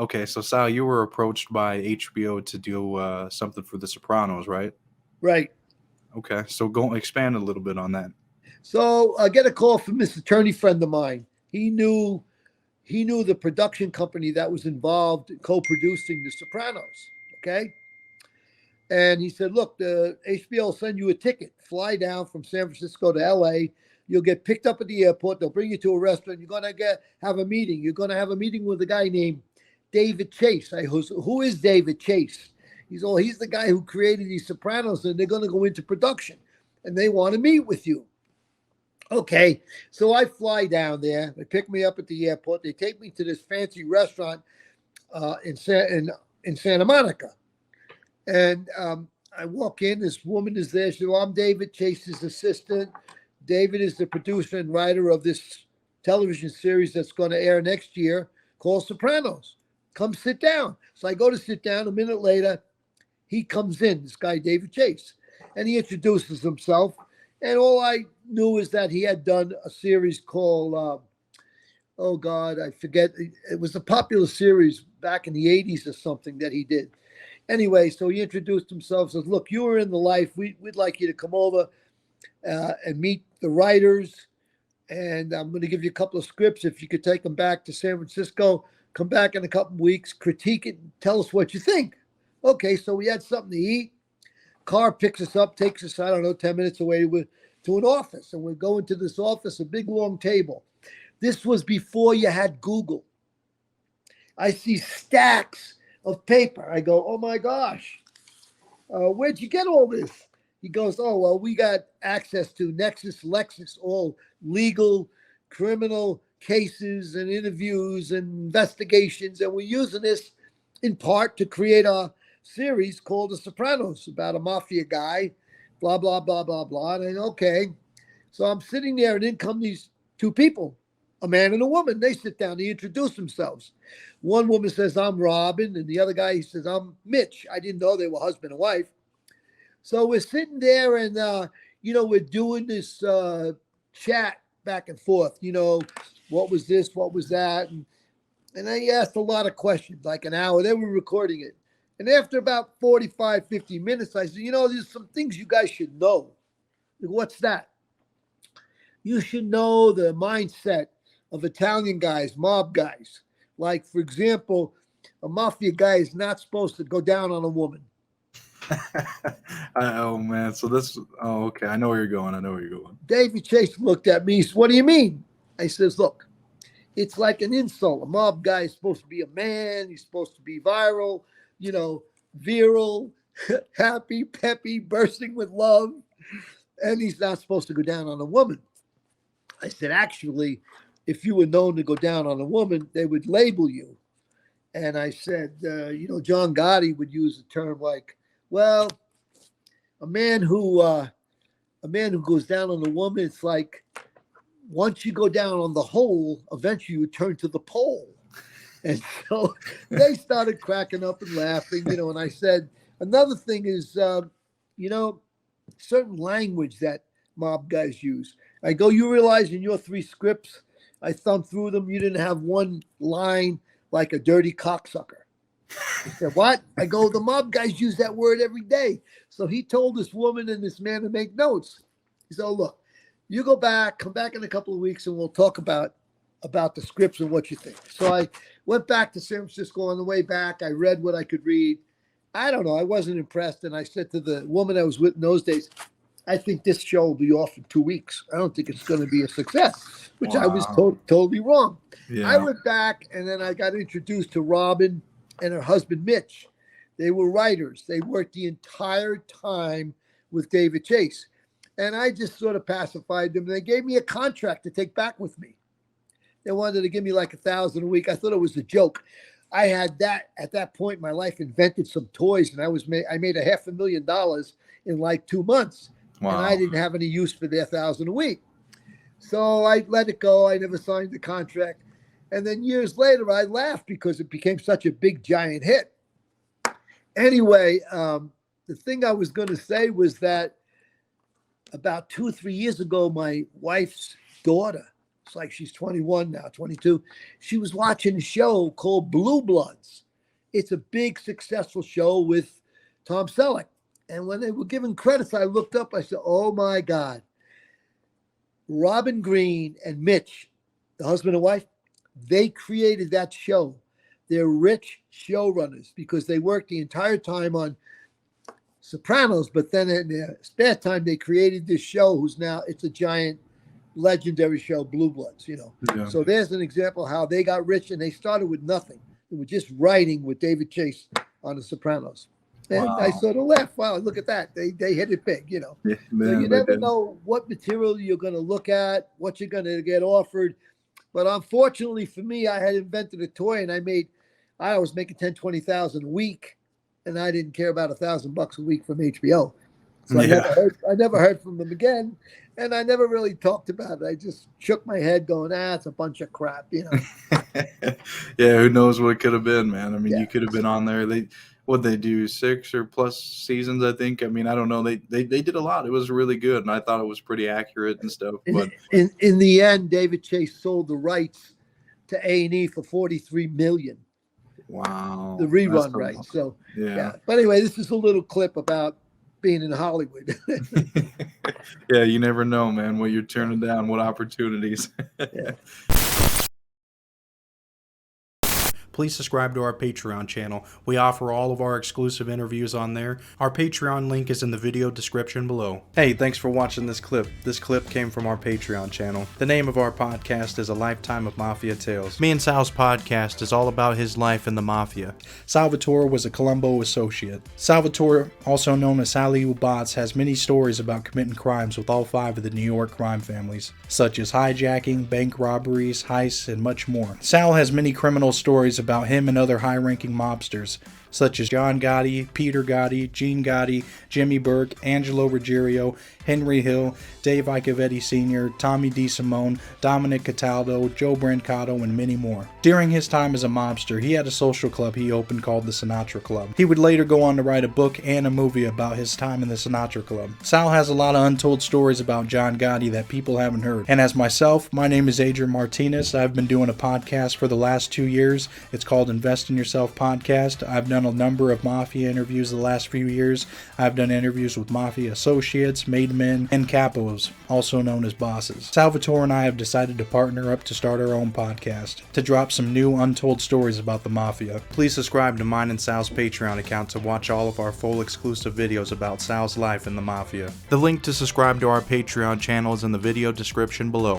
Okay, so Sal, you were approached by HBO to do something for The Sopranos, right? Right. Okay, so go expand a little bit on that. So I get a call from this attorney friend of mine. He knew the production company that was involved in co-producing The Sopranos. Okay. And he said, look, the HBO will send you a ticket. Fly down from San Francisco to LA. You'll get picked up at the airport. They'll bring you to a restaurant. You're going to have a meeting. You're going to have a meeting with a guy named David Chase. Who is David Chase? He's the guy who created these Sopranos, and they're going to go into production. And they want to meet with you. Okay, so I fly down there. They pick me up at the airport. They take me to this fancy restaurant in Santa Monica. And I walk in. This woman is there. She said, well, I'm David Chase's assistant. David is the producer and writer of this television series that's going to air next year called Sopranos. Come sit down. So I go to sit down. A minute later, he comes in, this guy, David Chase, and he introduces himself. And all I knew is that he had done a series called, oh God, I forget. It was a popular series back in the 80s or something that he did. Anyway, so he introduced himself, says, look, you were in the life. We'd like you to come over and meet the writers. And I'm going to give you a couple of scripts. If you could take them back to San Francisco, come back in a couple of weeks, critique it, and tell us what you think. Okay, so we had something to eat. Car picks us up, takes us, I don't know, 10 minutes away to an office. And we're going to this office, a big, long table. This was before you had Google. I see stacks of paper. I go, oh, my gosh, where'd you get all this? He goes, oh, well, we got access to Nexus, Lexus, all legal, criminal cases and interviews and investigations. And we're using this in part to create a series called The Sopranos about a mafia guy, blah, blah, blah, blah, blah. And okay. So I'm sitting there, and in come these two people, a man and a woman. They sit down, they introduce themselves. One woman says, I'm Robin. And the other guy, he says, I'm Mitch. I didn't know they were husband and wife. So we're sitting there and, we're doing this chat back and forth, what was this? What was that? And I asked a lot of questions, like an hour. They were recording it. And after about 45, 50 minutes, I said, there's some things you guys should know. What's that? You should know the mindset of Italian guys, mob guys. Like, for example, a mafia guy is not supposed to go down on a woman. Oh, man. So okay. I know where you're going. David Chase looked at me. He said, what do you mean? I says, look, it's like an insult. A mob guy is supposed to be a man. He's supposed to be viral, virile, happy, peppy, bursting with love. And he's not supposed to go down on a woman. I said, actually, if you were known to go down on a woman, they would label you. And I said, John Gotti would use a term like, well, a man who goes down on a woman, it's like once you go down on the hole, eventually you turn to the pole. And so they started cracking up and laughing, and I said, another thing is, certain language that mob guys use. I go, you realize in your 3 scripts, I thumbed through them, you didn't have one line like a dirty cocksucker. He said, what? I go, the mob guys use that word every day. So he told this woman and this man to make notes. He said, oh, look, you come back in a couple of weeks and we'll talk about the scripts and what you think. So I went back to San Francisco. On the way back, I read what I could read. I don't know. I wasn't impressed. And I said to the woman I was with in those days, I think this show will be off in 2 weeks. I don't think it's going to be a success, which I was totally wrong. Yeah. I went back and then I got introduced to Robin and her husband, Mitch. They were writers. They worked the entire time with David Chase. And I just sort of pacified them. They gave me a contract to take back with me. They wanted to give me like $1,000 a week. I thought it was a joke. I had that at that point in my life, invented some toys, and I made $500,000 in like 2 months. Wow. And I didn't have any use for their $1,000 a week. So I let it go. I never signed the contract. And then years later, I laughed because it became such a big, giant hit. Anyway, the thing I was going to say was that about 2 or 3 years ago, my wife's daughter looks like she's 21 now, 22. She was watching a show called Blue Bloods. It's a big, successful show with Tom Selleck. And when they were giving credits, I looked up, I said, oh my God. Robin Green and Mitch, the husband and wife, they created that show. They're rich showrunners because they worked the entire time on Sopranos, but then in their spare time, they created this show it's a giant legendary show, Blue Bloods, Yeah. So there's an example how they got rich, and they started with nothing. They were just writing with David Chase on The Sopranos. And Wow. I sort of laughed. Wow, look at that. They hit it big, Yeah, So man, you they never did. know what material you're going to look at, what you're going to get offered. But unfortunately for me, I had invented a toy, and I was making 10, 20,000 a week, and I didn't care about $1,000 a week from HBO. So I never heard from them again, and I never really talked about it. I just shook my head going, it's a bunch of crap, Yeah, who knows what it could have been, man. I mean, Yeah. you could have been on there. What'd they do, 6 or plus seasons, I think. I mean, I don't know. They did a lot. It was really good, and I thought it was pretty accurate and stuff. But In the end, David Chase sold the rights to A&E for $43 million. wow, The rerun rights. So yeah. But anyway, this is a little clip about being in Hollywood. Yeah, you never know, man, what you're turning down, what opportunities. Yeah. Please subscribe to our Patreon channel. We offer all of our exclusive interviews on there. Our Patreon link is in the video description below. Hey, thanks for watching this clip. This clip came from our Patreon channel. The name of our podcast is A Lifetime of Mafia Tales. Me and Sal's podcast is all about his life in the Mafia. Salvatore was a Colombo associate. Salvatore, also known as Sally Ubats, has many stories about committing crimes with all 5 of the New York crime families, such as hijacking, bank robberies, heists, and much more. Sal has many criminal stories about him and other high-ranking mobsters, such as John Gotti, Peter Gotti, Gene Gotti, Jimmy Burke, Angelo Ruggiero, Henry Hill, Dave Icovetti Sr., Tommy DeSimone, Dominic Cataldo, Joe Brancato, and many more. During his time as a mobster, he had a social club he opened called the Sinatra Club. He would later go on to write a book and a movie about his time in the Sinatra Club. Sal has a lot of untold stories about John Gotti that people haven't heard. And as myself, my name is Adrian Martinez. I've been doing a podcast for the last 2 years. It's called Invest in Yourself Podcast. I've done a number of Mafia interviews the last few years. I've done interviews with Mafia associates, made men, and capos, also known as bosses. Salvatore and I have decided to partner up to start our own podcast, to drop some new untold stories about the Mafia. Please subscribe to mine and Sal's Patreon account to watch all of our full exclusive videos about Sal's life in the Mafia. The link to subscribe to our Patreon channel is in the video description below.